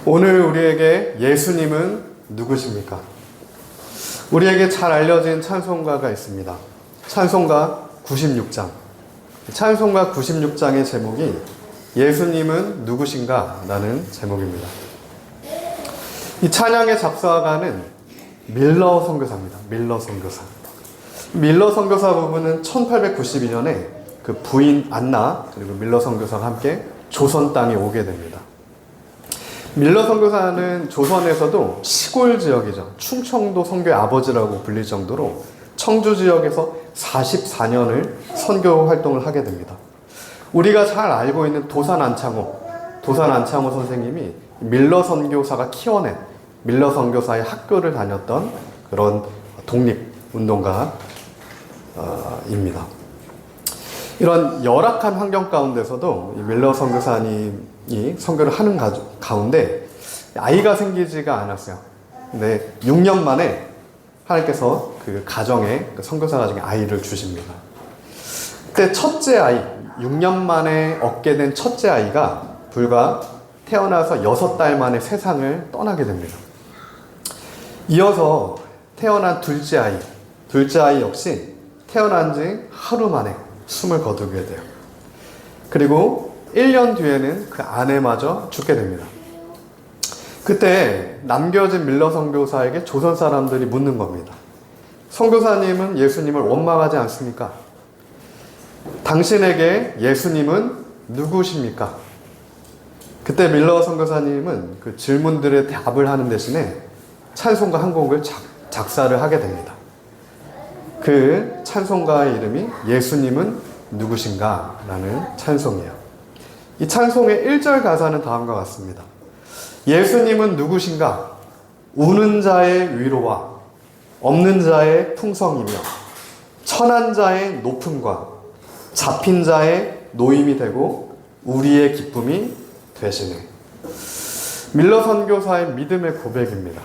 오늘 우리에게 예수님은 누구십니까? 우리에게 잘 알려진 찬송가가 있습니다. 찬송가 96장. 찬송가 96장의 제목이 예수님은 누구신가? 라는 제목입니다. 이 찬양의 작사가는 밀러 선교사입니다. 밀러 선교사. 밀러 선교사 부부는 1892년에 그 부인 안나 그리고 밀러 선교사가 함께 조선 땅에 오게 됩니다. 밀러 선교사는 조선에서도 시골 지역이죠. 충청도 선교의 아버지라고 불릴 정도로 청주 지역에서 44년을 선교 활동을 하게 됩니다. 우리가 잘 알고 있는 도산 안창호 선생님이 밀러 선교사가 키워낸 밀러 선교사의 학교를 다녔던 그런 독립운동가입니다. 이런 열악한 환경 가운데서도 밀러 선교사님이 선교를 하는 가운데 아이가 생기지가 않았어요. 근데 6년 만에 하나님께서 그 가정에, 그 선교사 가정에 아이를 주십니다. 그때 첫째 아이, 6년 만에 얻게 된 첫째 아이가 불과 태어나서 6달 만에 세상을 떠나게 됩니다. 이어서 태어난 둘째 아이 역시 태어난 지 하루 만에 숨을 거두게 돼요. 그리고 1년 뒤에는 그 아내마저 죽게 됩니다. 그때 남겨진 밀러 선교사에게 조선 사람들이 묻는 겁니다. 선교사님은 예수님을 원망하지 않습니까? 당신에게 예수님은 누구십니까? 그때 밀러 선교사님은 그 질문들에 답을 하는 대신에 찬송가 한 곡을 작사를 하게 됩니다. 그 찬송가의 이름이 예수님은 누구신가? 라는 찬송이에요. 이 찬송의 1절 가사는 다음과 같습니다. 예수님은 누구신가? 우는 자의 위로와 없는 자의 풍성이며 천한 자의 높음과 잡힌 자의 노임이 되고 우리의 기쁨이 되시네. 밀러 선교사의 믿음의 고백입니다.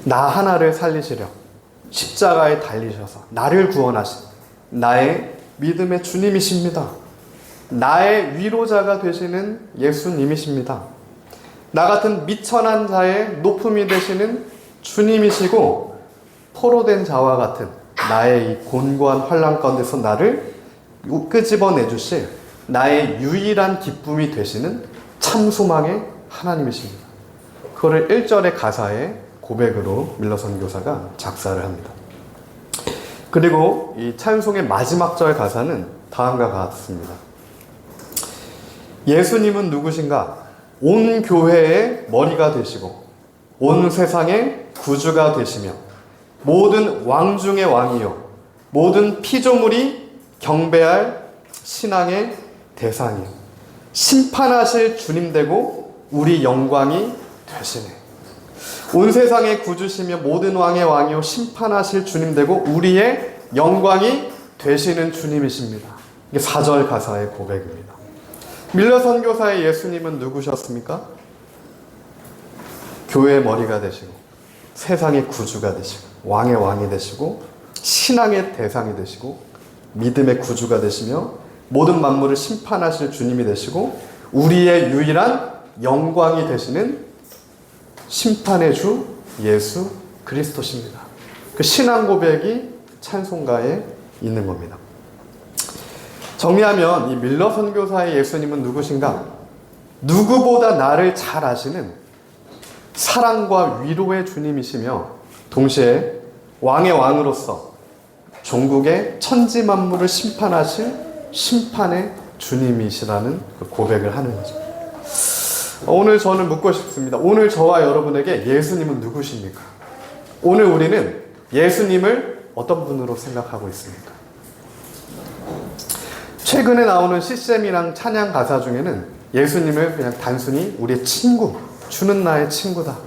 나 하나를 살리시려 십자가에 달리셔서 나를 구원하신 나의 믿음의 주님이십니다. 나의 위로자가 되시는 예수님이십니다. 나 같은 미천한 자의 높음이 되시는 주님이시고 포로된 자와 같은 나의 이 곤고한 환난 가운데서 나를 끄집어내 주실 나의 유일한 기쁨이 되시는 참 소망의 하나님이십니다. 그거를 1절의 가사에 고백으로 밀러 선교사가 작사를 합니다. 그리고 이 찬송의 마지막 절 가사는 다음과 같습니다. 예수님은 누구신가? 온 교회의 머리가 되시고 온 세상의 구주가 되시며 모든 왕 중의 왕이요 모든 피조물이 경배할 신앙의 대상이요 심판하실 주님 되고 우리 영광이 되시네. 온 세상의 구주시며 모든 왕의 왕이요 심판하실 주님 되고 우리의 영광이 되시는 주님이십니다. 이게 4절 가사의 고백입니다. 밀러 선교사의 예수님은 누구셨습니까? 교회의 머리가 되시고 세상의 구주가 되시고 왕의 왕이 되시고 신앙의 대상이 되시고 믿음의 구주가 되시며 모든 만물을 심판하실 주님이 되시고 우리의 유일한 영광이 되시는 심판의 주 예수 그리스도십니다. 그 신앙 고백이 찬송가에 있는 겁니다. 정리하면 이 밀러 선교사의 예수님은 누구신가? 누구보다 나를 잘 아시는 사랑과 위로의 주님이시며 동시에 왕의 왕으로서 종국의 천지 만물을 심판하실 심판의 주님이시라는 그 고백을 하는 거죠. 오늘 저는 묻고 싶습니다. 오늘 저와 여러분에게 예수님은 누구십니까? 오늘 우리는 예수님을 어떤 분으로 생각하고 있습니까? 최근에 나오는 시샘이랑 찬양 가사 중에는 예수님을 그냥 단순히 우리의 친구, 주는 나의 친구다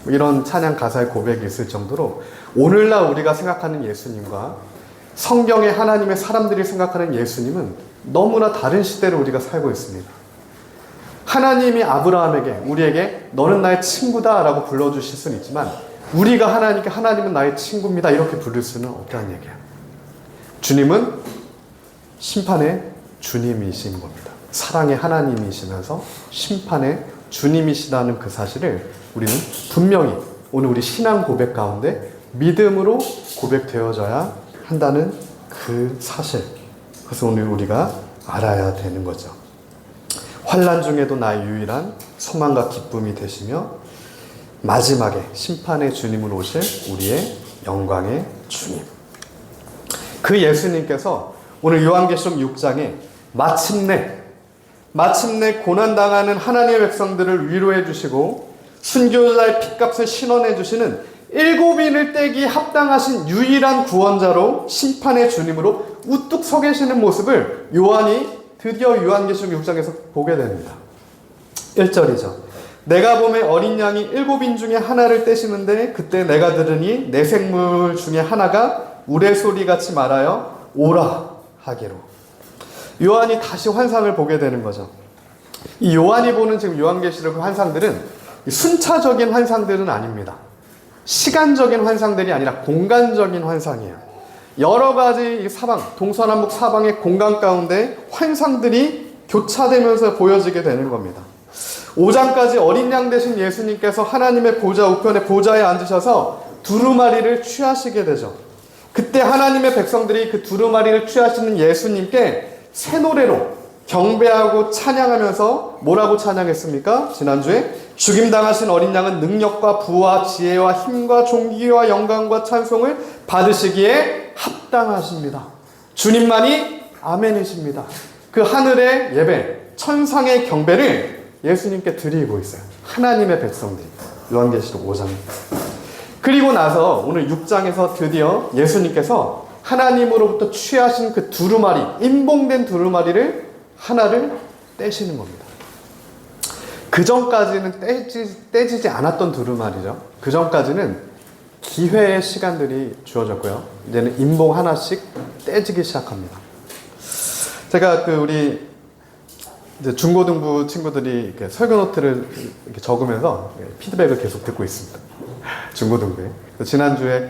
이런 찬양 가사의 고백이 있을 정도로 오늘날 우리가 생각하는 예수님과 성경의 하나님의 사람들이 생각하는 예수님은 너무나 다른 시대를 우리가 살고 있습니다. 하나님이 아브라함에게 우리에게 너는 나의 친구다 라고 불러주실 수는 있지만 우리가 하나님께 하나님은 나의 친구입니다 이렇게 부를 수는 없다는 얘기예요. 주님은 심판의 주님이신 겁니다. 사랑의 하나님이시면서 심판의 주님이시라는 그 사실을 우리는 분명히 오늘 우리 신앙 고백 가운데 믿음으로 고백되어져야 한다는 그 사실. 그래서 오늘 우리가 알아야 되는 거죠. 환난 중에도 나의 유일한 소망과 기쁨이 되시며 마지막에 심판의 주님으로 오실 우리의 영광의 주님. 그 예수님께서 오늘 요한계시록 6장에 마침내 고난당하는 하나님의 백성들을 위로해 주시고 순교자의 핏값을 신원해 주시는 7인을 떼기 합당하신 유일한 구원자로 심판의 주님으로 우뚝 서 계시는 모습을 요한이 드디어 요한계시록 6장에서 보게 됩니다. 1절이죠. 내가 보매 어린 양이 7인 중에 하나를 떼시는데 그때 내가 들으니 내 생물 중에 하나가 우레소리같이 말하여 오라 하기로. 요한이 다시 환상을 보게 되는 거죠. 이 요한이 보는 지금 요한계시록 환상들은 순차적인 환상들은 아닙니다. 시간적인 환상들이 아니라 공간적인 환상이에요. 여러 가지 사방, 동서남북 사방의 공간 가운데 환상들이 교차되면서 보여지게 되는 겁니다. 5장까지 어린 양 되신 예수님께서 하나님의 보좌 우편에 보좌에 앉으셔서 두루마리를 취하시게 되죠. 그때 하나님의 백성들이 그 두루마리를 취하시는 예수님께 새 노래로 경배하고 찬양하면서 뭐라고 찬양했습니까? 지난주에 죽임당하신 어린 양은 능력과 부와 지혜와 힘과 존귀와 영광과 찬송을 받으시기에 합당하십니다. 주님만이 아멘이십니다. 그 하늘의 예배, 천상의 경배를 예수님께 드리고 있어요. 하나님의 백성들이. 요한계시록 5장. 그리고 나서 오늘 6장에서 드디어 예수님께서 하나님으로부터 취하신 그 두루마리, 임봉된 두루마리를 하나를 떼시는 겁니다. 그 전까지는 떼지지 않았던 두루마리죠. 그 전까지는 기회의 시간들이 주어졌고요. 이제는 임봉 하나씩 떼지기 시작합니다. 제가 우리 이제 중고등부 친구들이 이렇게 설교 노트를 이렇게 적으면서 피드백을 계속 듣고 있습니다. 중고등부에. 지난주에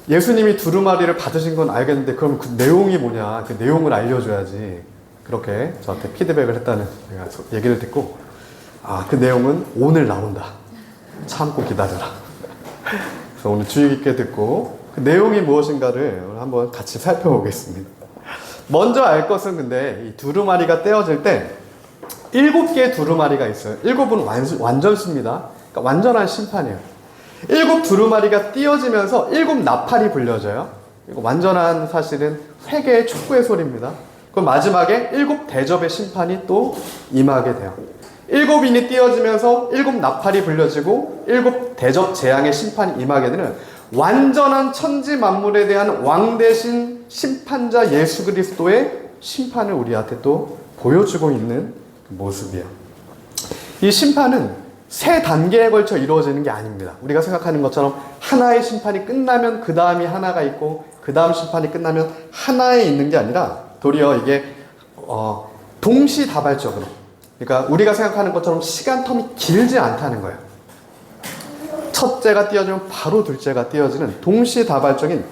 예수님이 두루마리를 받으신 건 알겠는데 그럼 그 내용이 뭐냐, 그 내용을 알려줘야지. 그렇게 저한테 피드백을 했다는 제가 얘기를 듣고, 그 내용은 오늘 나온다. 참고 기다려라. 그래서 오늘 주의 깊게 듣고 그 내용이 무엇인가를 오늘 한번 같이 살펴보겠습니다. 먼저 알 것은 근데 이 두루마리가 떼어질 때 7개의 두루마리가 있어요. 7은 완전수입니다. 그러니까 완전한 심판이에요. 7 두루마리가 띄어지면서 7 나팔이 불려져요. 이거 완전한 사실은 회개의 촉구의 소리입니다. 그럼 마지막에 7 대접의 심판이 또 임하게 돼요. 7인이 띄어지면서 7 나팔이 불려지고 7 대접 재앙의 심판이 임하게 되는 완전한 천지 만물에 대한 왕 대신 심판자 예수 그리스도의 심판을 우리한테 또 보여주고 있는 모습이에요. 이 심판은 세 단계에 걸쳐 이루어지는 게 아닙니다. 우리가 생각하는 것처럼 하나의 심판이 끝나면 그 다음이 하나가 있고 그 다음 심판이 끝나면 하나에 있는 게 아니라 도리어 이게 동시다발적으로, 그러니까 우리가 생각하는 것처럼 시간 텀이 길지 않다는 거예요. 첫째가 띄어지면 바로 둘째가 띄어지는 동시다발적인,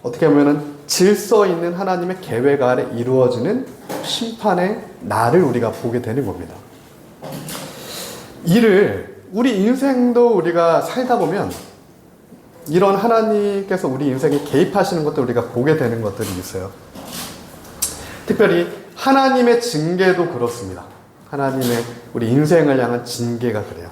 어떻게 보면은 질서 있는 하나님의 계획 아래 이루어지는 심판의 날을 우리가 보게 되는 겁니다. 이를 우리 인생도 우리가 살다 보면 이런 하나님께서 우리 인생에 개입하시는 것들 우리가 보게 되는 것들이 있어요. 특별히 하나님의 징계도 그렇습니다. 하나님의 우리 인생을 향한 징계가 그래요.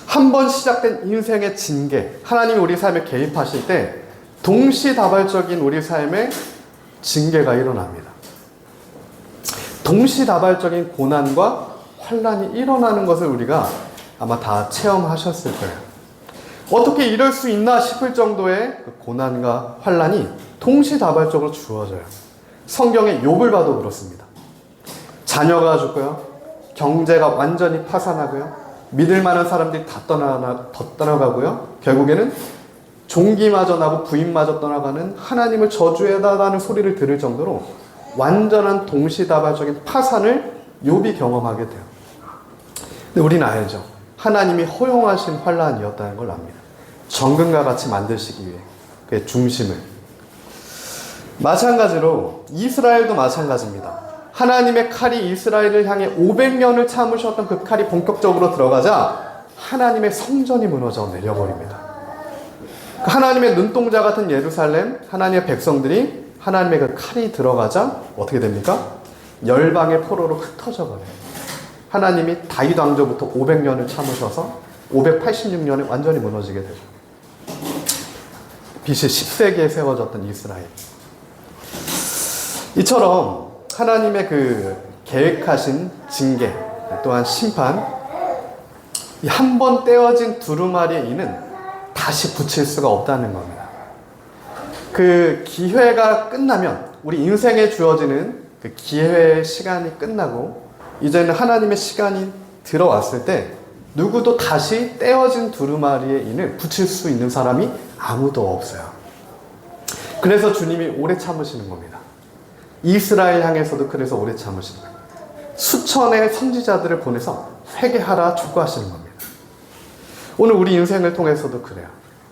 한 번 시작된 인생의 징계, 하나님이 우리 삶에 개입하실 때 동시다발적인 우리 삶에 징계가 일어납니다. 동시다발적인 고난과 환난이 일어나는 것을 우리가 아마 다 체험하셨을 거예요. 어떻게 이럴 수 있나 싶을 정도의 고난과 환난이 동시다발적으로 주어져요. 성경의 욥을 봐도 그렇습니다. 자녀가 죽고요, 경제가 완전히 파산하고요, 믿을 만한 사람들이 다 떠나가고요, 결국에는 종기마저 나고 부인마저 떠나가는 하나님을 저주해달라는 소리를 들을 정도로 완전한 동시다발적인 파산을 욥이 경험하게 돼요. 근데 우리는 알죠. 하나님이 허용하신 환난이었다는 걸 압니다. 정금과 같이 만드시기 위해 그의 중심을. 마찬가지로 이스라엘도 마찬가지입니다. 하나님의 칼이 이스라엘을 향해 500년을 참으셨던 그 칼이 본격적으로 들어가자 하나님의 성전이 무너져 내려버립니다. 하나님의 눈동자 같은 예루살렘, 하나님의 백성들이 하나님의 그 칼이 들어가자 어떻게 됩니까? 열방의 포로로 흩어져 버려요. 하나님이 다윗 왕조부터 500년을 참으셔서 586년에 완전히 무너지게 되죠. BC 10세기에 세워졌던 이스라엘. 이처럼 하나님의 그 계획하신 징계 또한 심판, 이 한 번 떼어진 두루마리의 이는 다시 붙일 수가 없다는 겁니다. 그 기회가 끝나면, 우리 인생에 주어지는 그 기회의 시간이 끝나고 이제는 하나님의 시간이 들어왔을 때 누구도 다시 떼어진 두루마리의 인을 붙일 수 있는 사람이 아무도 없어요. 그래서 주님이 오래 참으시는 겁니다. 이스라엘 향해서도 그래서 오래 참으시는 거예요. 수천의 선지자들을 보내서 회개하라 촉구하시는 겁니다. 오늘 우리 인생을 통해서도 그래요.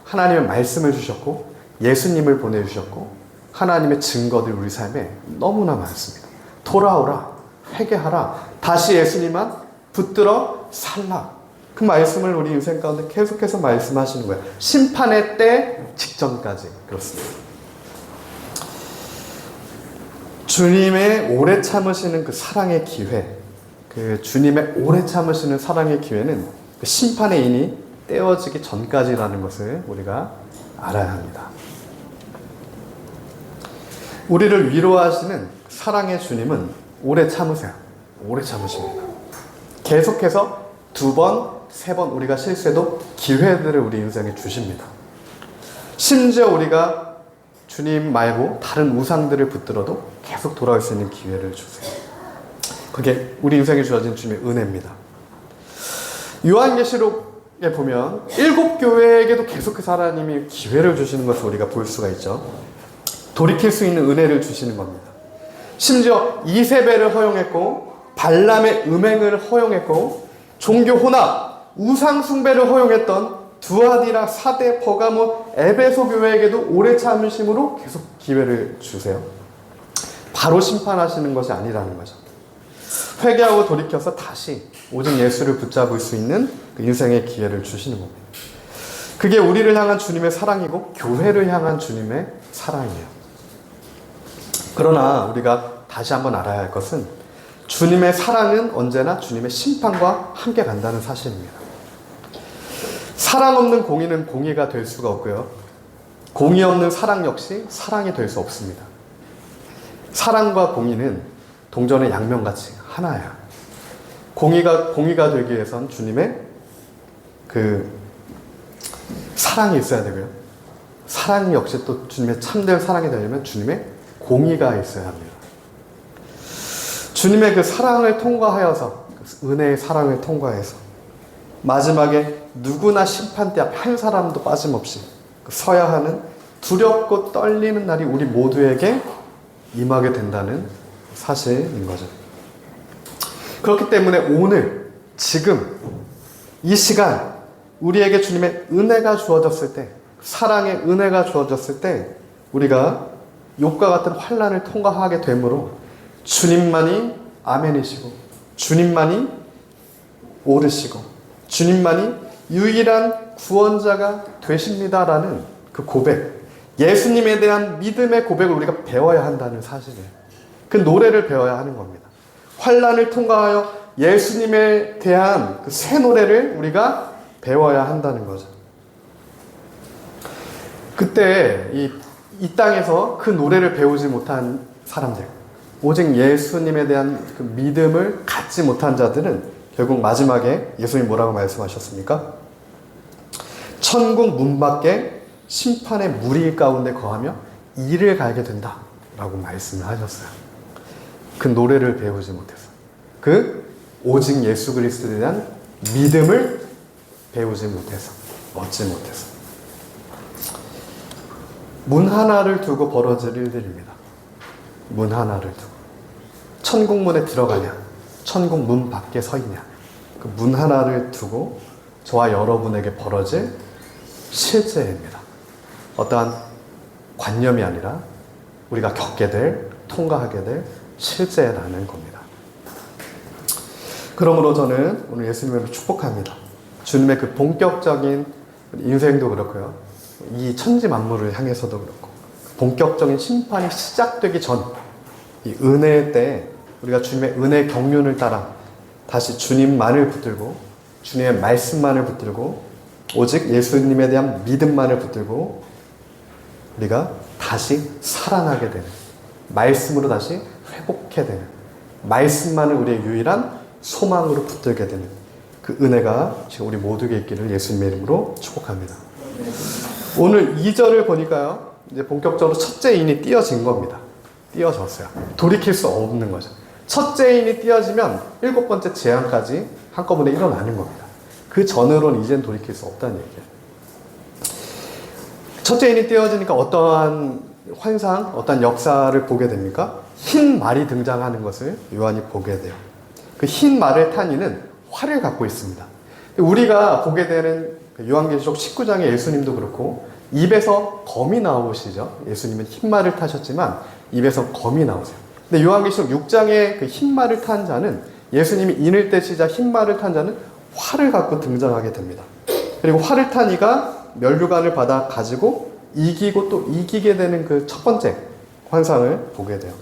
하나님의 말씀을 주셨고 예수님을 보내주셨고 하나님의 증거들이 우리 삶에 너무나 많습니다. 돌아오라, 회개하라, 다시 예수님만 붙들어 살라. 그 말씀을 우리 인생 가운데 계속해서 말씀하시는 거예요. 심판의 때 직전까지 그렇습니다. 주님의 오래 참으시는 그 사랑의 기회, 그 주님의 오래 참으시는 사랑의 기회는 그 심판의 인이 떼어지기 전까지라는 것을 우리가 알아야 합니다. 우리를 위로하시는 사랑의 주님은 오래 참으세요. 오래 참으십니다. 계속해서 2번, 3번 우리가 실수해도 기회들을 우리 인생에 주십니다. 심지어 우리가 주님 말고 다른 우상들을 붙들어도 계속 돌아올 수 있는 기회를 주세요. 그게 우리 인생에 주어진 주님의 은혜입니다. 요한계시록에 보면 7교회에게도 계속해서 하나님이 기회를 주시는 것을 우리가 볼 수가 있죠. 돌이킬 수 있는 은혜를 주시는 겁니다. 심지어 이세벨을 허용했고 발람의 음행을 허용했고 종교 혼합, 우상 숭배를 허용했던 두아디라, 사대, 버가모, 에베소 교회에게도 오래 참으심으로 계속 기회를 주세요. 바로 심판하시는 것이 아니라는 거죠. 회개하고 돌이켜서 다시 오직 예수를 붙잡을 수 있는 그 인생의 기회를 주시는 겁니다. 그게 우리를 향한 주님의 사랑이고 교회를 향한 주님의 사랑이에요. 그러나 우리가 다시 한번 알아야 할 것은 주님의 사랑은 언제나 주님의 심판과 함께 간다는 사실입니다. 사랑 없는 공의는 공의가 될 수가 없고요. 공의 없는 사랑 역시 사랑이 될 수 없습니다. 사랑과 공의는 동전의 양면같이 하나야. 공의가 되기 위해선 주님의 그 사랑이 있어야 되고요. 사랑 역시 또 주님의 참된 사랑이 되려면 주님의 공의가 있어야 합니다. 주님의 그 사랑을 통과하여서, 은혜의 사랑을 통과해서 마지막에 누구나 심판대 앞에 한 사람도 빠짐없이 서야 하는 두렵고 떨리는 날이 우리 모두에게 임하게 된다는 사실인 거죠. 그렇기 때문에 오늘, 지금, 이 시간 우리에게 주님의 은혜가 주어졌을 때, 사랑의 은혜가 주어졌을 때 우리가 욥과 같은 환난을 통과하게 되므로 주님만이 아멘이시고 주님만이 옳으시고 주님만이 유일한 구원자가 되십니다라는 그 고백, 예수님에 대한 믿음의 고백을 우리가 배워야 한다는 사실이에요. 그 노래를 배워야 하는 겁니다. 환난을 통과하여 예수님에 대한 그 새 노래를 우리가 배워야 한다는 거죠. 그때 이 땅에서 그 노래를 배우지 못한 사람들, 오직 예수님에 대한 그 믿음을 갖지 못한 자들은 결국 마지막에 예수님이 뭐라고 말씀하셨습니까? 천국 문 밖에 심판의 무리 가운데 거하며 이를 갈게 된다 라고 말씀을 하셨어요. 그 노래를 배우지 못해서, 그 오직 예수 그리스도에 대한 믿음을 배우지 못해서, 얻지 못해서 문 하나를 두고 벌어질 일들입니다. 문 하나를 두고 천국 문에 들어가냐, 천국 문 밖에 서 있냐, 그 문 하나를 두고 저와 여러분에게 벌어질 실제입니다. 어떠한 관념이 아니라 우리가 겪게 될, 통과하게 될 실제라는 겁니다. 그러므로 저는 오늘 예수님을 축복합니다. 주님의 그 본격적인 인생도 그렇고요. 이 천지 만물을 향해서도 그렇고 본격적인 심판이 시작되기 전 이 은혜의 때에 우리가 주님의 은혜 경륜을 따라 다시 주님만을 붙들고 주님의 말씀만을 붙들고 오직 예수님에 대한 믿음만을 붙들고 우리가 다시 살아나게 되는 말씀으로 다시 회복해 되는 말씀만을 우리의 유일한 소망으로 붙들게 되는 그 은혜가 지금 우리 모두에게 있기를 예수님의 이름으로 축복합니다. 오늘 2절을 보니까요, 이제 본격적으로 첫째인이 띄어진 겁니다. 띄어졌어요. 돌이킬 수 없는 거죠. 첫째인이 띄어지면 7번째 재앙까지 한꺼번에 일어나는 겁니다. 그 전으로는 이젠 돌이킬 수 없다는 얘기예요. 첫째인이 띄어지니까 어떠한 환상, 어떠한 역사를 보게 됩니까? 흰 말이 등장하는 것을 요한이 보게 돼요. 그 흰 말을 탄 이는 활을 갖고 있습니다. 우리가 보게 되는 요한계시록 19장의 예수님도 그렇고 입에서 검이 나오시죠. 예수님은 흰 말을 타셨지만 입에서 검이 나오세요. 근데 요한계시록 6장의 그 흰 말을 탄 자는 예수님이 인을 떼시자 흰 말을 탄 자는 활을 갖고 등장하게 됩니다. 그리고 활을 탄 이가 면류관을 받아 가지고 이기고 또 이기게 되는 그 첫 번째 환상을 보게 돼요.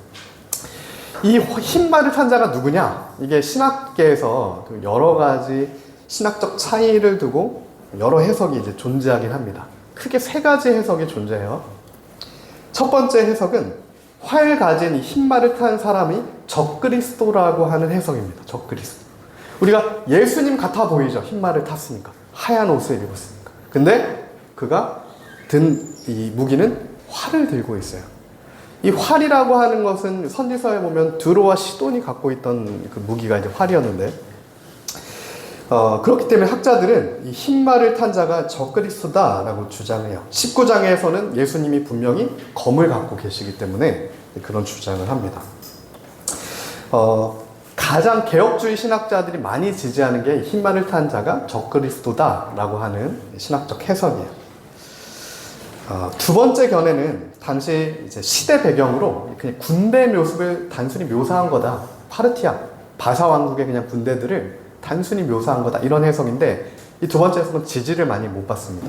이 흰 말을 탄 자가 누구냐? 이게 신학계에서 여러 가지 신학적 차이를 두고 여러 해석이 이제 존재하긴 합니다. 크게 3가지 해석이 존재해요. 첫 번째 해석은 활 가진 이 흰 말을 탄 사람이 적그리스도라고 하는 해석입니다. 적그리스도. 우리가 예수님 같아 보이죠. 흰 말을 탔으니까. 하얀 옷을 입었으니까. 근데 그가 든 이 무기는 활을 들고 있어요. 이 활이라고 하는 것은 선지서에 보면 드로와 시돈이 갖고 있던 그 무기가 이제 활이었는데, 그렇기 때문에 학자들은 이 흰 말을 탄 자가 적그리스도다라고 주장해요. 19장에서는 예수님이 분명히 검을 갖고 계시기 때문에 그런 주장을 합니다. 가장 개혁주의 신학자들이 많이 지지하는 게 흰 말을 탄 자가 적그리스도다라고 하는 신학적 해석이에요. 두 번째 견해는 당시 이제 시대 배경으로 그냥 군대 모습을 단순히 묘사한 거다. 파르티아, 바사 왕국의 그냥 군대들을 단순히 묘사한 거다. 이런 해석인데 이 두 번째 해석은 지지를 많이 못 받습니다.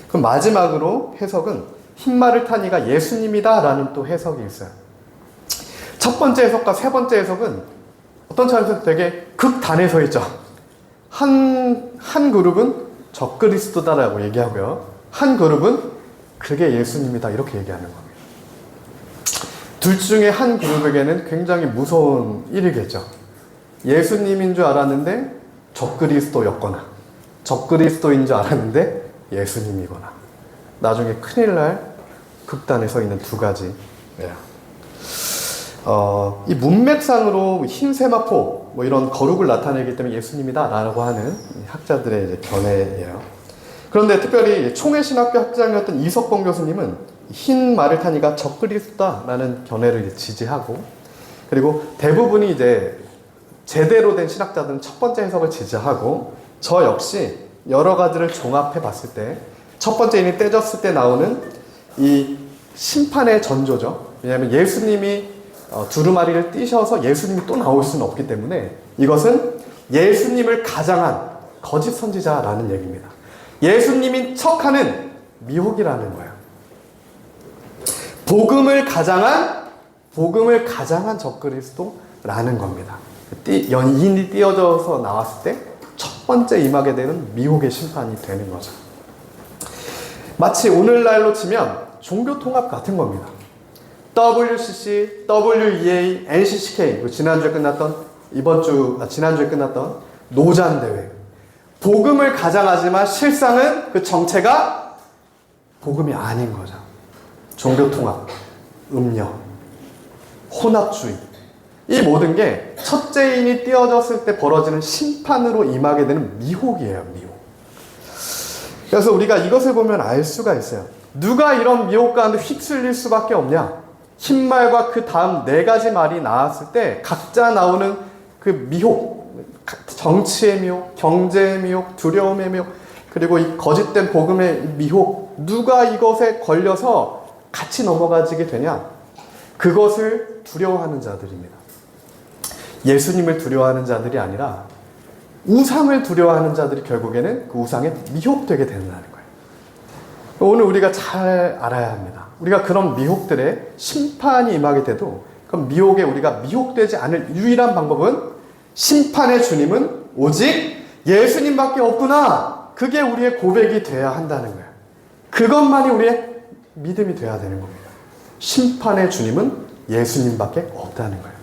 그럼 마지막으로 해석은 흰 말을 탄 이가 예수님이다라는 또 해석이 있어요. 첫 번째 해석과 세 번째 해석은 어떤 차원에서 되게 극단에 서 있죠. 한 그룹은 적그리스도다라고 얘기하고요. 한 그룹은 그게 예수님이다 이렇게 얘기하는 겁니다. 둘 중에 한 그룹에게는 굉장히 무서운 일이겠죠. 예수님인 줄 알았는데 적그리스도였거나 적그리스도인 줄 알았는데 예수님이거나 나중에 큰일 날 극단에 서 있는 두 가지. 이 문맥상으로 흰 세마포 뭐 이런 거룩을 나타내기 때문에 예수님이다라고 하는 학자들의 이제 견해예요. 그런데 특별히 총회신학교 학장이었던 이석봉 교수님은 흰 말을 탄 이가 적그리스도다라는 견해를 이제 지지하고, 그리고 대부분이 이제 제대로 된 신학자들은 첫 번째 해석을 지지하고, 저 역시 여러 가지를 종합해 봤을 때 첫 번째 인이 떼졌을 때 나오는 이 심판의 전조죠. 왜냐하면 예수님이 두루마리를 띄셔서 예수님이 또 나올 수는 없기 때문에 이것은 예수님을 가장한 거짓 선지자라는 얘기입니다. 예수님인 척하는 미혹이라는 거예요. 복음을 가장한 적그리스도라는 겁니다. 인이 띄어져서 나왔을 때 첫 번째 임하게 되는 미혹의 심판이 되는 거죠. 마치 오늘날로 치면 종교 통합 같은 겁니다. WCC, WEA, NCCK, 지난주에 끝났던 노잔대회. 복음을 가장하지만 실상은 그 정체가 복음이 아닌 거죠. 종교통합, 음력, 혼합주의. 이 모든 게 첫째인이 띄어졌을 때 벌어지는 심판으로 임하게 되는 미혹이에요. 미혹. 그래서 우리가 이것을 보면 알 수가 있어요. 누가 이런 미혹 가운데 휩쓸릴 수밖에 없냐? 흰 말과 그 다음 4가지 말이 나왔을 때 각자 나오는 그 미혹, 정치의 미혹, 경제의 미혹, 두려움의 미혹, 그리고 이 거짓된 복음의 미혹, 누가 이것에 걸려서 같이 넘어가지게 되냐? 그것을 두려워하는 자들입니다. 예수님을 두려워하는 자들이 아니라 우상을 두려워하는 자들이 결국에는 그 우상에 미혹되게 된다는 거예요. 오늘 우리가 잘 알아야 합니다. 우리가 그런 미혹들에 심판이 임하게 돼도 그 미혹에 우리가 미혹되지 않을 유일한 방법은 심판의 주님은 오직 예수님밖에 없구나. 그게 우리의 고백이 돼야 한다는 거예요. 그것만이 우리의 믿음이 돼야 되는 겁니다. 심판의 주님은 예수님밖에 없다는 거예요.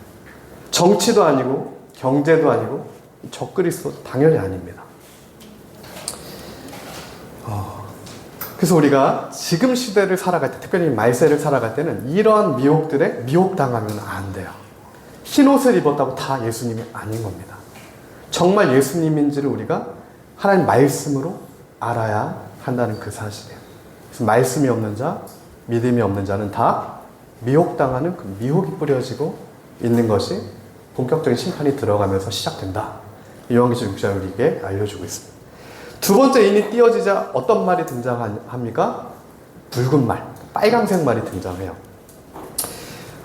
정치도 아니고 경제도 아니고 적그리스도 당연히 아닙니다. 그래서 우리가 지금 시대를 살아갈 때, 특별히 말세를 살아갈 때는 이러한 미혹들에 미혹당하면 안 돼요. 흰 옷을 입었다고 다 예수님이 아닌 겁니다. 정말 예수님인지를 우리가 하나님 말씀으로 알아야 한다는 그 사실이에요. 그래서 말씀이 없는 자, 믿음이 없는 자는 다 미혹당하는 그 미혹이 뿌려지고 있는 것이 본격적인 심판이 들어가면서 시작된다. 요한계시록 6장을 우리에게 알려주고 있습니다. 두 번째 인이 띄어지자 어떤 말이 등장합니까? 붉은 말, 빨강색 말이 등장해요.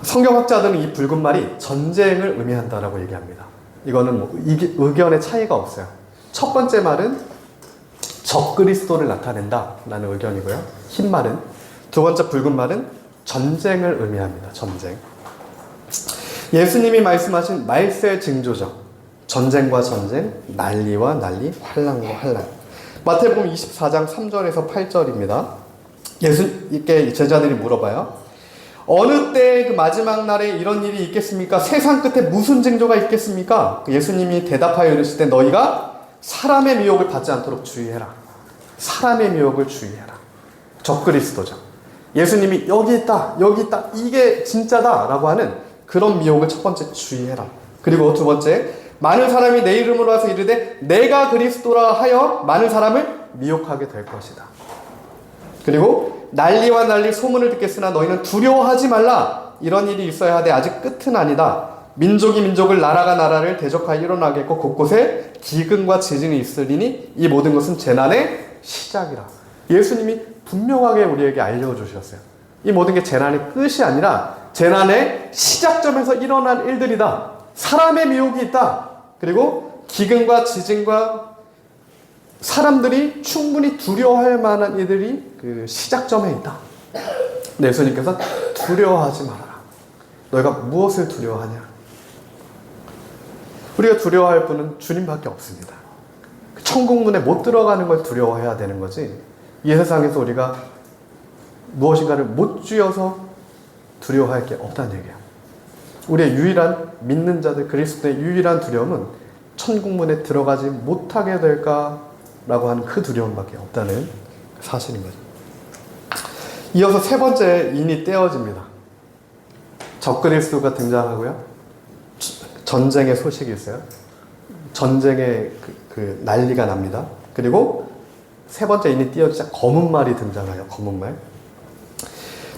성경학자들은 이 붉은 말이 전쟁을 의미한다라고 얘기합니다. 이거는 뭐 의견의 차이가 없어요. 첫 번째 말은 적그리스도를 나타낸다라는 의견이고요. 흰 말은, 두 번째 붉은 말은 전쟁을 의미합니다. 전쟁. 예수님이 말씀하신 말세의 징조죠. 전쟁과 전쟁, 난리와 난리, 환난과 환난. 마태복음 24장 3절에서 8절입니다. 예수님께 제자들이 물어봐요. 어느 때 그 마지막 날에 이런 일이 있겠습니까? 세상 끝에 무슨 징조가 있겠습니까? 예수님이 대답하여 이르시되 너희가 사람의 미혹을 받지 않도록 주의해라. 사람의 미혹을 주의해라. 적그리스도죠. 예수님이 여기 있다, 여기 있다, 이게 진짜다 라고 하는 그런 미혹을 첫 번째 주의해라. 그리고 두 번째, 많은 사람이 내 이름으로 와서 이르되 내가 그리스도라 하여 많은 사람을 미혹하게 될 것이다. 그리고 난리와 난리 소문을 듣겠으나 너희는 두려워하지 말라. 이런 일이 있어야 하되 아직 끝은 아니다. 민족이 민족을, 나라가 나라를 대적하여 일어나겠고 곳곳에 기근과 지진이 있으리니 이 모든 것은 재난의 시작이라. 예수님이 분명하게 우리에게 알려주셨어요. 이 모든 게 재난의 끝이 아니라 재난의 시작점에서 일어난 일들이다. 사람의 미혹이 있다. 그리고 기근과 지진과 사람들이 충분히 두려워할 만한 이들이 그 시작점에 있다. 예수님께서 두려워하지 말아라. 너희가 무엇을 두려워하냐? 우리가 두려워할 분은 주님밖에 없습니다. 천국문에 못 들어가는 걸 두려워해야 되는 거지, 이 세상에서 우리가 무엇인가를 못 쥐어서 두려워할 게 없다는 얘기예요. 우리의 유일한 믿는 자들, 그리스도의 유일한 두려움은 천국문에 들어가지 못하게 될까라고 하는 그 두려움밖에 없다는 사실인 거죠. 이어서 세 번째 인이 떼어집니다. 적그리스도가 등장하고요. 전쟁의 소식이 있어요. 전쟁의 그 난리가 납니다. 그리고 세 번째 인이 띄어지자 검은 말이 등장해요. 검은 말.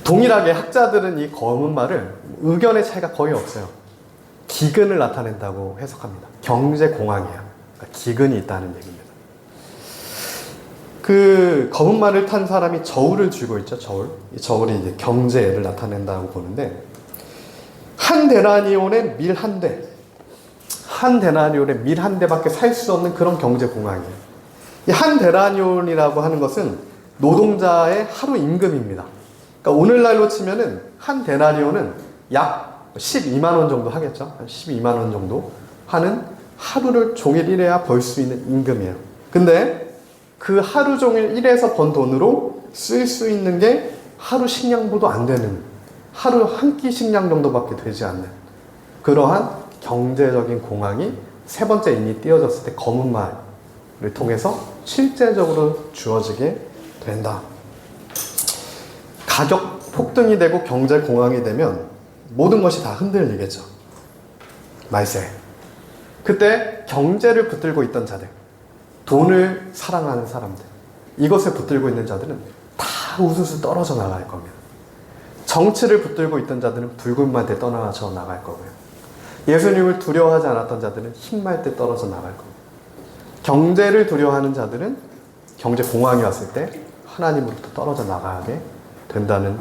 동일하게 학자들은 이 검은 말을 의견의 차이가 거의 없어요. 기근을 나타낸다고 해석합니다. 경제 공황이에요. 그러니까 기근이 있다는 얘기입니다. 그 검은 말을 탄 사람이 저울을 쥐고 있죠. 저울. 이 저울이 이제 경제를 나타낸다고 보는데, 한 데나리온의 밀 한 대, 한 데나리온의 밀 한 대밖에 살 수 없는 그런 경제 공황이에요. 이 한 데나리온이라고 하는 것은 노동자의 하루 임금입니다. 그러니까 오늘날로 치면은 한 데나리온은 약 12만 원 정도 하겠죠. 한 12만 원 정도 하는, 하루를 종일 일해야 벌 수 있는 임금이에요. 근데 그 하루 종일 일해서 번 돈으로 쓸 수 있는 게 하루 식량보도 안 되는, 하루 한 끼 식량 정도밖에 되지 않는 그러한 경제적인 공황이 세 번째 인이 띄어졌을 때 검은 말을 통해서 실제적으로 주어지게 된다. 가격 폭등이 되고 경제 공황이 되면 모든 것이 다 흔들리겠죠. 말세. 그때 경제를 붙들고 있던 자들, 돈을 사랑하는 사람들, 이것을 붙들고 있는 자들은 다 우수수 떨어져 나갈 겁니다. 정치를 붙들고 있던 자들은 붉은 말대 떠나쳐 나갈 거고요. 예수님을 두려워하지 않았던 자들은 흰 말대 떨어져 나갈 겁니다. 경제를 두려워하는 자들은 경제 공황이 왔을 때 하나님으로부터 떨어져 나가게 된다는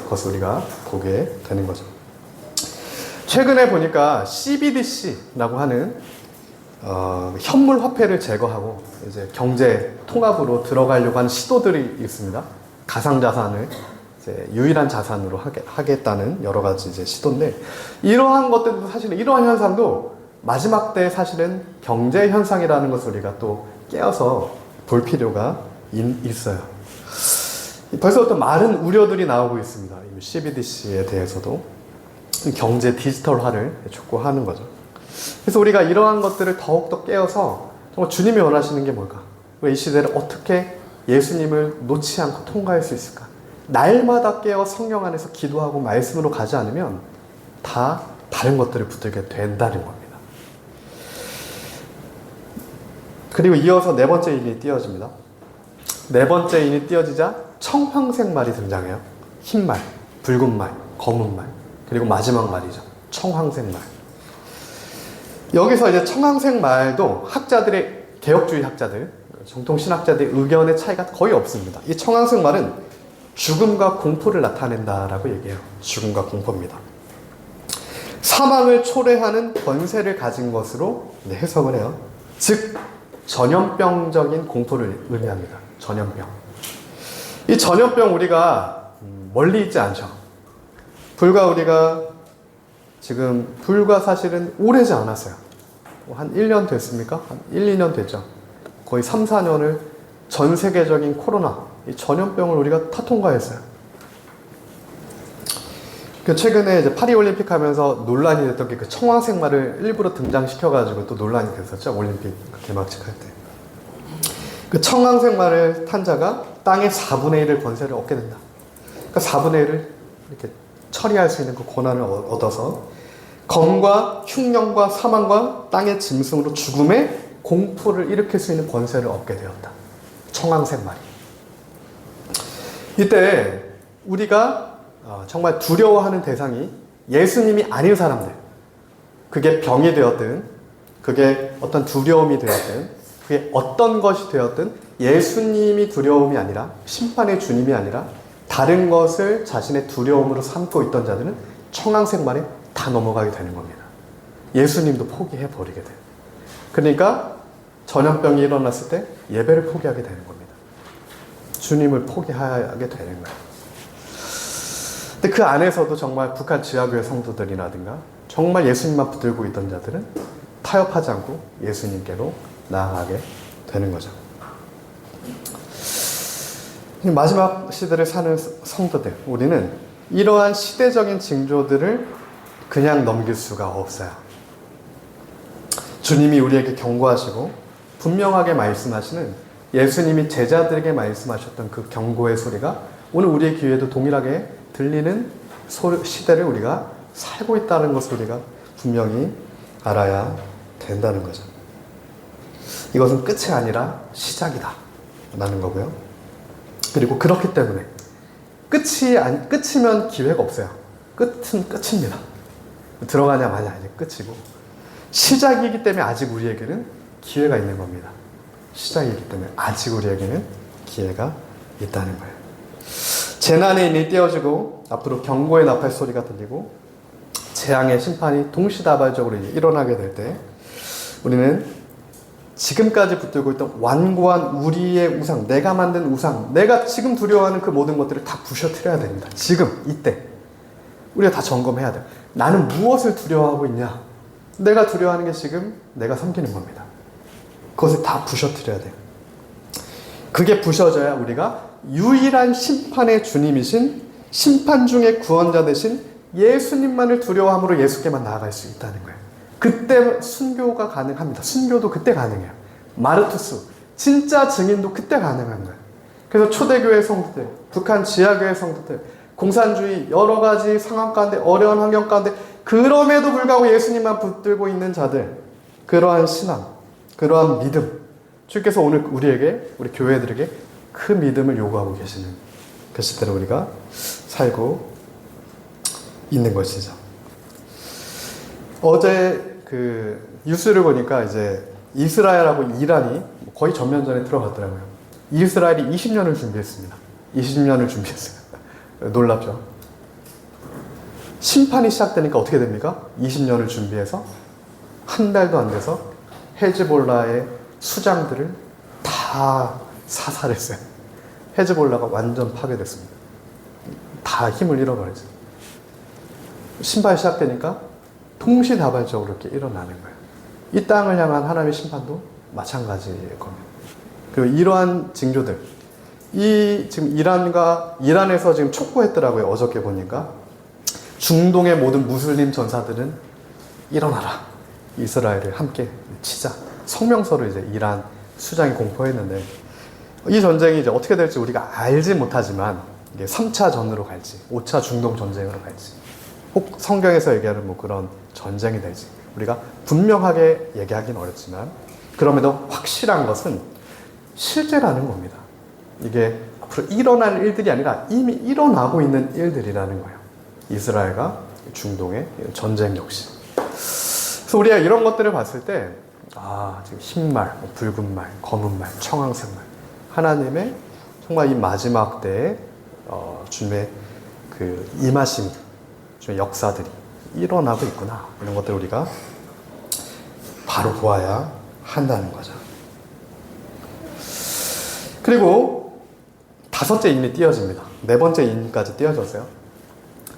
것을 우리가 보게 되는 거죠. 최근에 보니까 CBDC라고 하는 현물 화폐를 제거하고 이제 경제 통합으로 들어가려고 하는 시도들이 있습니다. 가상자산을 이제 유일한 자산으로 하겠다는 여러 가지 이제 시도인데, 이러한 것들도 사실은, 이러한 현상도 마지막 때 사실은 경제 현상이라는 것을 우리가 또 깨어서 볼 필요가 있어요. 벌써부터 많은 우려들이 나오고 있습니다. 이 CBDC에 대해서도 경제 디지털화를 촉구하는 거죠. 그래서 우리가 이러한 것들을 더욱더 깨어서 정말 주님이 원하시는 게 뭘까? 이 시대를 어떻게 예수님을 놓지 않고 통과할 수 있을까? 날마다 깨어 성령 안에서 기도하고 말씀으로 가지 않으면 다 다른 것들을 붙들게 된다는 겁니다. 그리고 이어서 네 번째 인이 띄어집니다. 네 번째 인이 띄어지자 청황색 말이 등장해요. 흰 말, 붉은 말, 검은 말, 그리고 마지막 말이죠. 청황색 말. 여기서 이제 청황색 말도 학자들의, 개혁주의 학자들, 정통신학자들의 의견의 차이가 거의 없습니다. 이 청황색 말은 죽음과 공포를 나타낸다라고 얘기해요. 죽음과 공포입니다. 사망을 초래하는 권세를 가진 것으로 해석을 해요. 즉 전염병적인 공포를 의미합니다. 전염병. 이 전염병 우리가 멀리 있지 않죠. 불과 사실은 오래지 않았어요. 한 1년 됐습니까? 한 1, 2년 됐죠. 거의 3, 4년을 전 세계적인 코로나, 이 전염병을 우리가 다 통과했어요. 최근에 이제 파리올림픽 하면서 논란이 됐던 게 그 청황색 말을 일부러 등장시켜가지고 또 논란이 됐었죠. 올림픽 개막식 할 때. 그 청황색 말을 탄 자가 땅의 4분의 1을 권세를 얻게 된다. 그러니까 4분의 1을 이렇게 처리할 수 있는 그 권한을 얻어서 검과 흉년과 사망과 땅의 짐승으로 죽음의 공포를 일으킬 수 있는 권세를 얻게 되었다. 청황색 말이. 이때 우리가 정말 두려워하는 대상이 예수님이 아닌 사람들, 그게 병이 되었든, 그게 어떤 두려움이 되었든, 그게 어떤 것이 되었든 예수님이 두려움이 아니라, 심판의 주님이 아니라 다른 것을 자신의 두려움으로 삼고 있던 자들은 청황색 말에 다 넘어가게 되는 겁니다. 예수님도 포기해버리게 돼요. 그러니까 전염병이 일어났을 때 예배를 포기하게 되는 겁니다. 주님을 포기하게 되는 거예요. 근데 그 안에서도 정말 북한 지하교회 성도들이라든가 정말 예수님만 붙들고 있던 자들은 타협하지 않고 예수님께로 나아가게 되는 거죠. 마지막 시대를 사는 성도들, 우리는 이러한 시대적인 징조들을 그냥 넘길 수가 없어요. 주님이 우리에게 경고하시고 분명하게 말씀하시는, 예수님이 제자들에게 말씀하셨던 그 경고의 소리가 오늘 우리의 귀에도 동일하게 들리는 시대를 우리가 살고 있다는 것을 우리가 분명히 알아야 된다는 거죠. 이것은 끝이 아니라 시작이다 라는 거고요. 그리고 그렇기 때문에 끝이면 기회가 없어요. 끝은 끝입니다. 들어가냐 마냐 이제 끝이고, 시작이기 때문에 아직 우리에게는 기회가 있는 겁니다. 시작이기 때문에 아직 우리에게는 기회가 있다는 거예요. 재난의 인이 띄어지고 앞으로 경고의 나팔 소리가 들리고 재앙의 심판이 동시다발적으로 일어나게 될 때, 우리는 지금까지 붙들고 있던 완고한 우리의 우상, 내가 만든 우상, 내가 지금 두려워하는 그 모든 것들을 다 부셔뜨려야 됩니다. 지금 이때 우리가 다 점검해야 돼요. 나는 무엇을 두려워하고 있냐? 내가 두려워하는 게 지금 내가 섬기는 겁니다. 그것을 다 부셔뜨려야 돼요. 그게 부셔져야 우리가 유일한 심판의 주님이신, 심판 중의 구원자 되신 예수님만을 두려워함으로 예수께만 나아갈 수 있다는 거예요. 그때 순교가 가능합니다. 순교도 그때 가능해요. 마르투스, 진짜 증인도 그때 가능한 거예요. 그래서 초대교회 성도들, 북한 지하교회 성도들, 공산주의 여러 가지 상황 가운데, 어려운 환경 가운데 그럼에도 불구하고 예수님만 붙들고 있는 자들, 그러한 신앙, 그러한 믿음, 주께서 오늘 우리에게, 우리 교회들에게 그 믿음을 요구하고 계시는 그 시대를 우리가 살고 있는 것이죠. 어제 그 뉴스를 보니까 이제 이스라엘하고 이란이 거의 전면전에 들어갔더라고요. 이스라엘이 20년을 준비했습니다. 20년을 준비했어요. 놀랍죠? 심판이 시작되니까 어떻게 됩니까? 20년을 준비해서 한 달도 안 돼서 헤즈볼라의 수장들을 다 사살했어요. 헤즈볼라가 완전 파괴됐습니다. 다 힘을 잃어버렸어요. 심판이 시작되니까 동시다발적으로 이렇게 일어나는 거예요. 이 땅을 향한 하나님의 심판도 마찬가지일 겁니다. 그리고 이러한 징조들, 지금 이란에서 지금 촉구했더라고요. 어저께 보니까 중동의 모든 무슬림 전사들은 일어나라, 이스라엘을 함께 치자. 성명서를 이제 이란 수장이 공포했는데, 이 전쟁이 이제 어떻게 될지 우리가 알지 못하지만 이게 3차 전으로 갈지 5차 중동 전쟁으로 갈지 혹 성경에서 얘기하는 뭐 그런 전쟁이 될지 우리가 분명하게 얘기하기는 어렵지만, 그럼에도 확실한 것은 실제라는 겁니다. 이게 앞으로 일어날 일들이 아니라 이미 일어나고 있는 일들이라는 거예요. 이스라엘과 중동의 전쟁 역시. 그래서 우리가 이런 것들을 봤을 때, 지금 흰말, 붉은 말, 검은 말, 청황색 말, 하나님의 정말 이 마지막 때에 주님의 그 임하심, 주님의 역사들이 일어나고 있구나. 이런 것들을 우리가 바로 보아야 한다는 거죠. 그리고 5째 인이 띄어집니다. 4번째 인까지 띄어졌어요.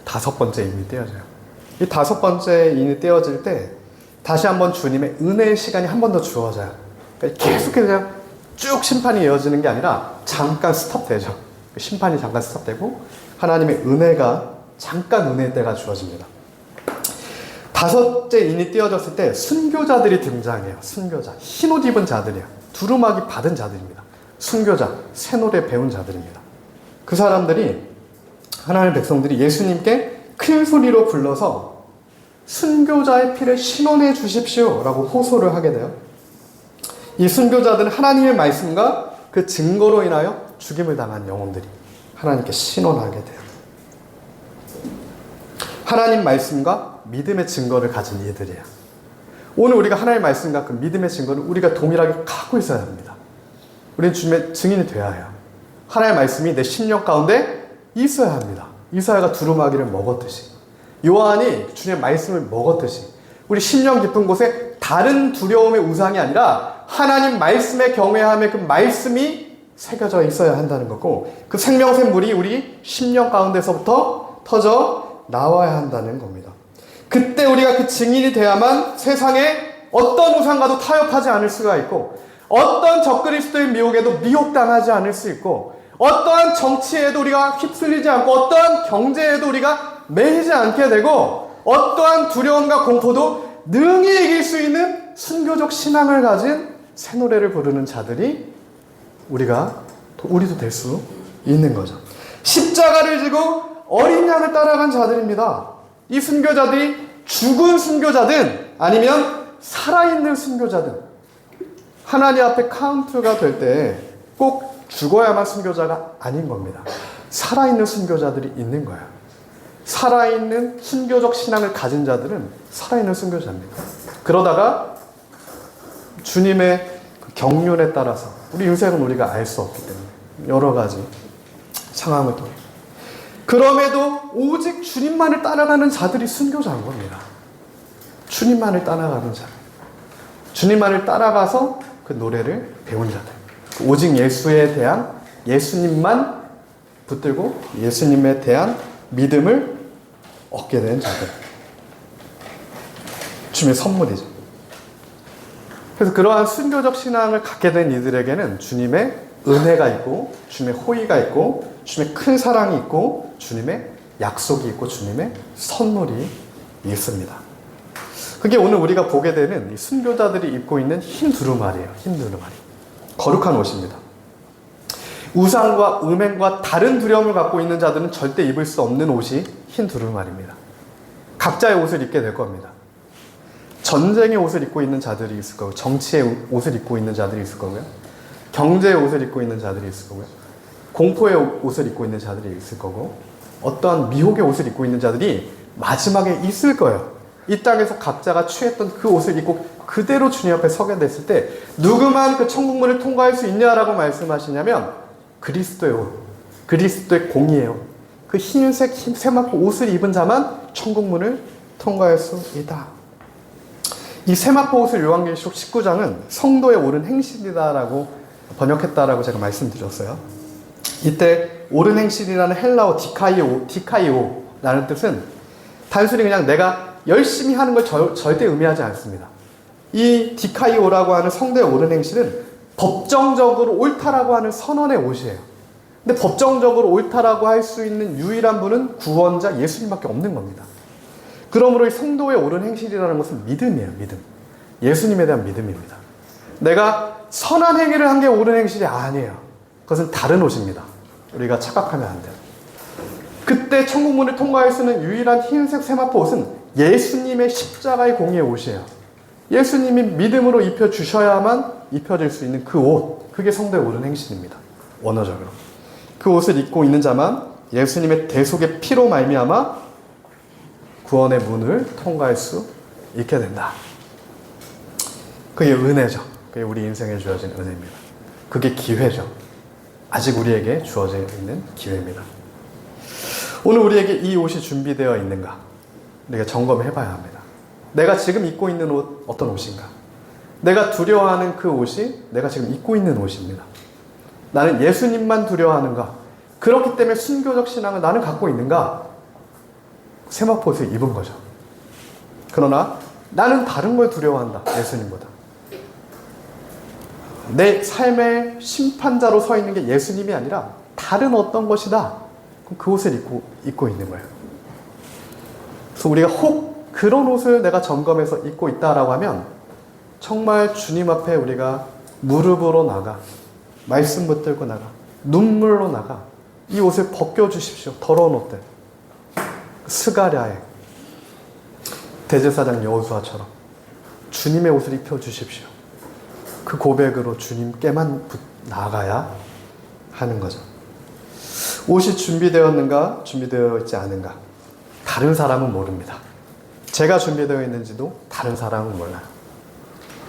5번째 인이 띄어져요. 이 5번째 인이 띄어질 때 다시 한번 주님의 은혜의 시간이 한 번 더 주어져요. 그러니까 계속해서 쭉 심판이 이어지는 게 아니라 잠깐 스톱되죠. 심판이 잠깐 스톱되고 하나님의 은혜가 잠깐 은혜의 때가 주어집니다. 5째 인이 띄어졌을 때 순교자들이 등장해요. 순교자, 흰옷 입은 자들이에요. 두루마기 받은 자들입니다. 순교자, 새 노래 배운 자들입니다. 그 사람들이, 하나님의 백성들이 예수님께 큰 소리로 불러서 순교자의 피를 신원해 주십시오 라고 호소를 하게 돼요. 이 순교자들은 하나님의 말씀과 그 증거로 인하여 죽임을 당한 영혼들이 하나님께 신원하게 돼요. 하나님 말씀과 믿음의 증거를 가진 이들이에요. 오늘 우리가 하나님의 말씀과 그 믿음의 증거를 우리가 동일하게 갖고 있어야 합니다. 우리는 주님의 증인이 되어야 해요. 하나님의 말씀이 내 심령 가운데 있어야 합니다. 이사야가 두루마기를 먹었듯이, 요한이 주님의 말씀을 먹었듯이 우리 심령 깊은 곳에 다른 두려움의 우상이 아니라 하나님 말씀의 경외함의 그 말씀이 새겨져 있어야 한다는 거고, 그 생명샘 물이 우리 심령 가운데서부터 터져 나와야 한다는 겁니다. 그때 우리가 그 증인이 돼야만 세상에 어떤 우상과도 타협하지 않을 수가 있고, 어떤 적그리스도의 미혹에도 미혹당하지 않을 수 있고, 어떠한 정치에도 우리가 휩쓸리지 않고, 어떠한 경제에도 우리가 매이지 않게 되고, 어떠한 두려움과 공포도 능히 이길 수 있는 순교적 신앙을 가진 새 노래를 부르는 자들이 우리도 될 수 있는 거죠. 십자가를 지고 어린 양을 따라간 자들입니다. 이 순교자들이 죽은 순교자든 아니면 살아있는 순교자든, 하나님 앞에 카운트가 될 때 꼭 죽어야만 순교자가 아닌 겁니다. 살아있는 순교자들이 있는 거예요. 살아있는 순교적 신앙을 가진 자들은 살아있는 순교자입니다. 그러다가 주님의 경륜에 따라서 우리 인생은 우리가 알 수 없기 때문에 여러 가지 상황을 통해, 그럼에도 오직 주님만을 따라가는 자들이 순교자인 겁니다. 주님만을 따라가는 자들, 주님만을 따라가서 그 노래를 배운 자들, 오직 예수에 대한, 예수님만 붙들고 예수님에 대한 믿음을 얻게 된 자들, 주님의 선물이죠. 그래서 그러한 순교적 신앙을 갖게 된 이들에게는 주님의 은혜가 있고, 주님의 호의가 있고, 주님의 큰 사랑이 있고, 주님의 약속이 있고, 주님의 선물이 있습니다. 그게 오늘 우리가 보게 되는 이 순교자들이 입고 있는 흰 두루마리예요. 흰 두루마리. 거룩한 옷입니다. 우상과 음행과 다른 두려움을 갖고 있는 자들은 절대 입을 수 없는 옷이 흰 두루마리입니다. 각자의 옷을 입게 될 겁니다. 전쟁의 옷을 입고 있는 자들이 있을 거고, 정치의 옷을 입고 있는 자들이 있을 거고요, 경제의 옷을 입고 있는 자들이 있을 거고요, 공포의 옷을 입고 있는 자들이 있을 거고, 어떠한 미혹의 옷을 입고 있는 자들이 마지막에 있을 거예요. 이 땅에서 각자가 취했던 그 옷을 입고 그대로 주님 앞에 서게 됐을 때 누구만 그 천국문을 통과할 수 있냐라고 말씀하시냐면 그리스도의 옷, 그리스도의 공의의 옷, 그 흰색 세마포 옷을 입은 자만 천국문을 통과할 수 있다. 이 세마포 옷을 요한계시록 19장은 성도에 옳은 행실이다라고 번역했다라고 제가 말씀드렸어요. 이때 옳은 행실이라는 헬라어 디카이오라는 뜻은 단순히 그냥 내가 열심히 하는 걸 절대 의미하지 않습니다. 이 디카이오라고 하는 성도의 옳은 행실은 법정적으로 옳다라고 하는 선언의 옷이에요. 근데 법정적으로 옳다라고 할 수 있는 유일한 분은 구원자 예수님밖에 없는 겁니다. 그러므로 이 성도의 옳은 행실이라는 것은 믿음이에요. 믿음. 예수님에 대한 믿음입니다. 내가 선한 행위를 한 게 옳은 행실이 아니에요. 그것은 다른 옷입니다. 우리가 착각하면 안 돼요. 그때 천국문을 통과할 수 있는 유일한 흰색 세마포 옷은 예수님의 십자가의 공의의 옷이에요. 예수님이 믿음으로 입혀주셔야만 입혀질 수 있는 그 옷, 그게 성도의 옳은 행실입니다. 원어적으로. 그 옷을 입고 있는 자만 예수님의 대속의 피로 말미암아 구원의 문을 통과할 수 있게 된다. 그게 은혜죠. 그게 우리 인생에 주어진 은혜입니다. 그게 기회죠. 아직 우리에게 주어져 있는 기회입니다. 오늘 우리에게 이 옷이 준비되어 있는가? 우리가 점검해 봐야 합니다. 내가 지금 입고 있는 옷, 어떤 옷인가? 내가 두려워하는 그 옷이 내가 지금 입고 있는 옷입니다. 나는 예수님만 두려워하는가? 그렇기 때문에 순교적 신앙을 나는 갖고 있는가? 세마포 옷을 입은 거죠. 그러나 나는 다른 걸 두려워한다. 예수님보다. 내 삶의 심판자로 서 있는 게 예수님이 아니라 다른 어떤 것이다. 그럼 그 옷을 입고 있는 거예요. 그래서 우리가 혹 그런 옷을 내가 점검해서 입고 있다라고 하면 정말 주님 앞에 우리가 무릎으로 나가, 말씀 붙들고 나가, 눈물로 나가, 이 옷을 벗겨주십시오. 더러운 옷들. 스가랴의 대제사장 여호수아처럼 주님의 옷을 입혀주십시오. 그 고백으로 주님께만 나아가야 하는 거죠. 옷이 준비되었는가, 준비되어 있지 않은가. 다른 사람은 모릅니다. 제가 준비되어 있는지도 다른 사람은 몰라요.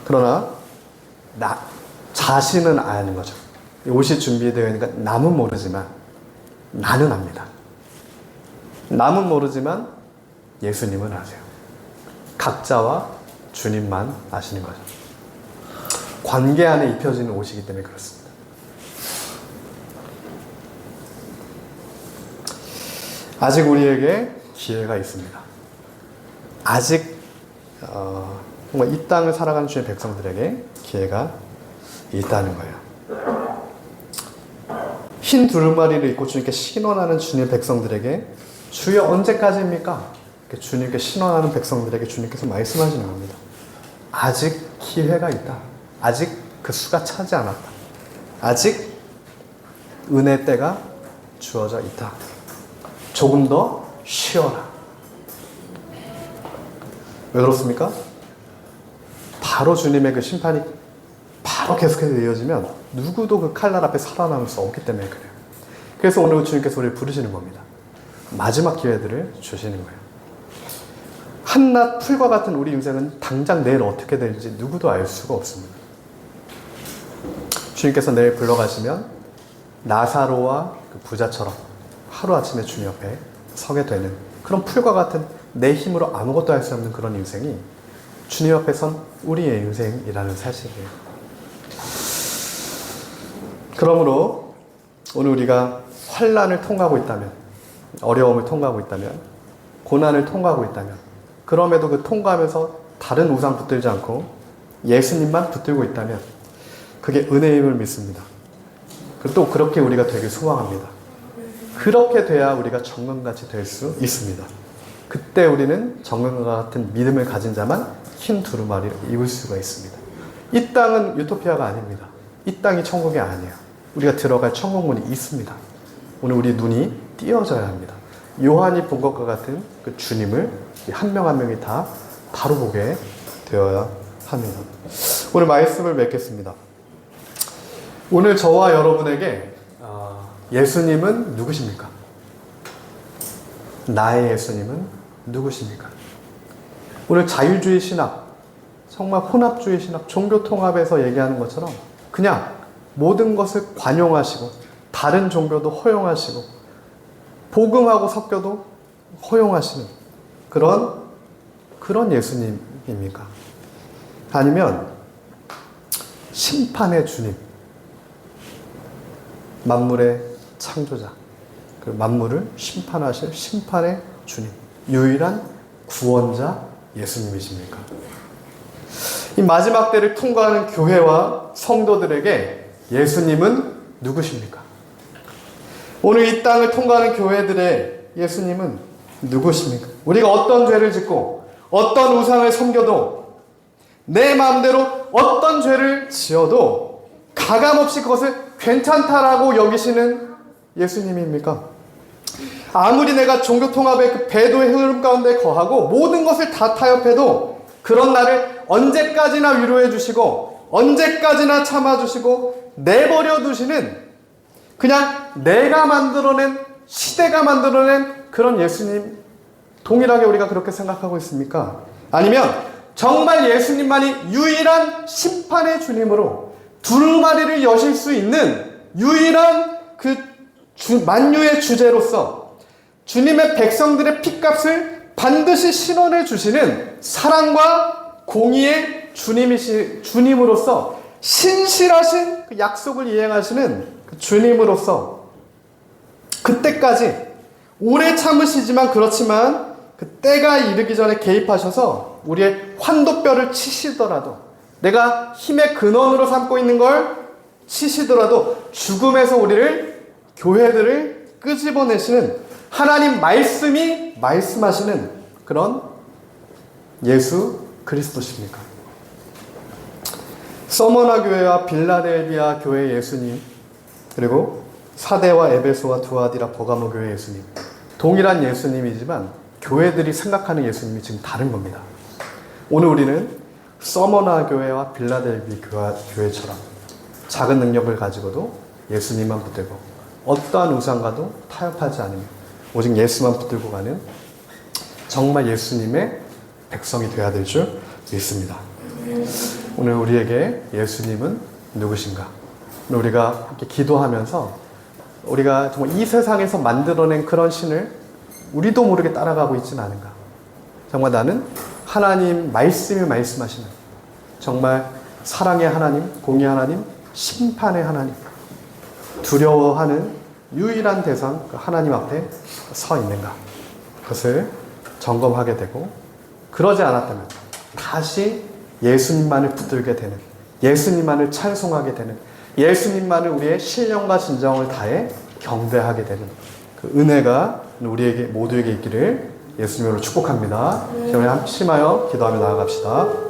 그러나 나 자신은 아는 거죠. 옷이 준비되어 있는가 남은 모르지만 나는 압니다. 남은 모르지만 예수님은 아세요. 각자와 주님만 아시는 거죠. 관계 안에 입혀지는 옷이기 때문에 그렇습니다. 아직 우리에게 기회가 있습니다. 아직 정말 이 땅을 살아가는 주의 백성들에게 기회가 있다는 거예요. 흰 두루마리를 입고 주님께 신원하는 주님의 백성들에게 주여 언제까지입니까? 주님께 신원하는 백성들에게 주님께서 말씀하시는 겁니다. 아직 기회가 있다. 아직 그 수가 차지 않았다. 아직 은혜 때가 주어져 있다. 조금 더 쉬어라. 왜 그렇습니까? 바로 주님의 그 심판이 바로 계속해서 이어지면 누구도 그 칼날 앞에 살아남을 수 없기 때문에 그래요. 그래서 오늘 주님께서 우리를 부르시는 겁니다. 마지막 기회들을 주시는 거예요. 한낱 풀과 같은 우리 인생은 당장 내일 어떻게 될지 누구도 알 수가 없습니다. 주님께서 내일 불러가시면 나사로와 그 부자처럼 하루아침에 주님 옆에 서게 되는 그런 풀과 같은 내 힘으로 아무것도 할 수 없는 그런 인생이 주님 앞에 선 우리의 인생이라는 사실이에요. 그러므로 오늘 우리가 환난을 통과하고 있다면, 어려움을 통과하고 있다면, 고난을 통과하고 있다면, 그럼에도 그 통과하면서 다른 우상 붙들지 않고 예수님만 붙들고 있다면 그게 은혜임을 믿습니다. 그리고 또 그렇게 우리가 되길 소망합니다. 그렇게 돼야 우리가 정금같이 될 수 있습니다. 그때 우리는 정금과 같은 믿음을 가진 자만 흰 두루마리를 입을 수가 있습니다. 이 땅은 유토피아가 아닙니다. 이 땅이 천국이 아니에요. 우리가 들어갈 천국문이 있습니다. 오늘 우리 눈이 띄어져야 합니다. 요한이 본 것과 같은 그 주님을 한 명 한 명이 다 바로 보게 되어야 합니다. 오늘 말씀을 맺겠습니다. 오늘 저와 여러분에게 예수님은 누구십니까? 나의 예수님은 누구십니까? 오늘 자유주의 신학, 정말 혼합주의 신학, 종교 통합에서 얘기하는 것처럼 그냥 모든 것을 관용하시고 다른 종교도 허용하시고 복음하고 섞여도 허용하시는 그런 예수님입니까? 아니면 심판의 주님, 만물의 창조자, 그 만물을 심판하실 심판의 주님, 유일한 구원자 예수님이십니까? 이 마지막 때를 통과하는 교회와 성도들에게 예수님은 누구십니까? 오늘 이 땅을 통과하는 교회들의 예수님은 누구십니까? 우리가 어떤 죄를 짓고 어떤 우상을 섬겨도 내 마음대로 어떤 죄를 지어도 가감없이 그것을 괜찮다라고 여기시는 예수님입니까? 아무리 내가 종교통합의 그 배도의 흐름 가운데 거하고 모든 것을 다 타협해도 그런 나를 언제까지나 위로해 주시고 언제까지나 참아주시고 내버려 두시는 그냥 내가 만들어낸 시대가 만들어낸 그런 예수님 동일하게 우리가 그렇게 생각하고 있습니까? 아니면 정말 예수님만이 유일한 심판의 주님으로 두루마리를 여실 수 있는 유일한 그 만유의 주제로서 주님의 백성들의 핏값을 반드시 신원해 주시는 사랑과 공의의 주님으로서 신실하신 그 약속을 이행하시는 그 주님으로서 그때까지 오래 참으시지만 그렇지만 그 때가 이르기 전에 개입하셔서 우리의 환도뼈를 치시더라도 내가 힘의 근원으로 삼고 있는 걸 치시더라도 죽음에서 우리를 교회들을 끄집어내시는 하나님 말씀이 말씀하시는 그런 예수 그리스도십니까? 서머나 교회와 빌라델비아 교회 예수님 그리고 사대와 에베소와 두아디라 버가모 교회 예수님 동일한 예수님이지만 교회들이 생각하는 예수님이 지금 다른 겁니다. 오늘 우리는 서머나 교회와 빌라델비 교회처럼 작은 능력을 가지고도 예수님만 붙들고 어떠한 우상과도 타협하지 않으며 오직 예수만 붙들고 가는 정말 예수님의 백성이 되어야 될 줄 믿습니다. 오늘 우리에게 예수님은 누구신가? 오늘 우리가 함께 기도하면서 우리가 정말 이 세상에서 만들어낸 그런 신을 우리도 모르게 따라가고 있지는 않은가? 정말 나는 하나님 말씀이 말씀하시는 정말 사랑의 하나님, 공의 하나님, 심판의 하나님 두려워하는 유일한 대상 그 하나님 앞에 서 있는가? 그것을 점검하게 되고 그러지 않았다면 다시 예수님만을 붙들게 되는 예수님만을 찬송하게 되는 예수님만을 우리의 신령과 진정을 다해 경배하게 되는 그 은혜가 우리에게 모두에게 있기를 예수님으로 축복합니다. 우리 함께 심하여 기도하며 나아갑시다.